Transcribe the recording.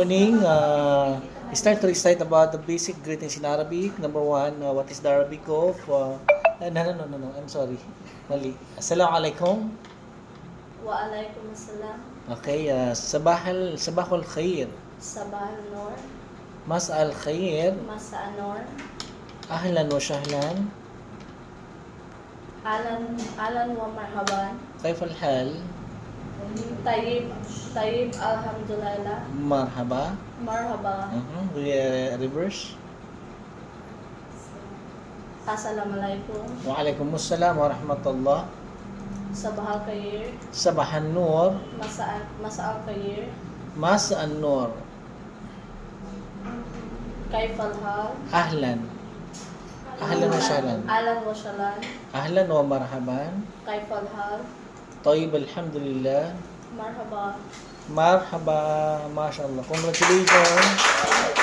Morning. Start to recite about the basic greetings in Arabic. Number one, what is the Arabic of? No. I'm sorry. Mali. Assalamu alaikum. Waalaikum assalam. Okay. Sabahul khair. Sabah al-Nur. Mas'al khair. Masa an-Nur. Ahlan wa sahlan. Alan wa marhaban. Kayf al-hal? Tayyib alhamdulillah. Marhaba. Marhaba. Reverse. Assalamualaikum. Wa alaikum assalam wa rahmatullah. Sabah al-Khair. Sabahan nur. Masa al-Khair. Mas an-nur. Kaif al-hal. Ahlan. Ahlan wa sahlan. Alan wa sahlan. Ahlan wa marhaban. Kaif al-hal. طيب الحمد لله. Marhaba. مرحبا ما شاء الله. Congratulations.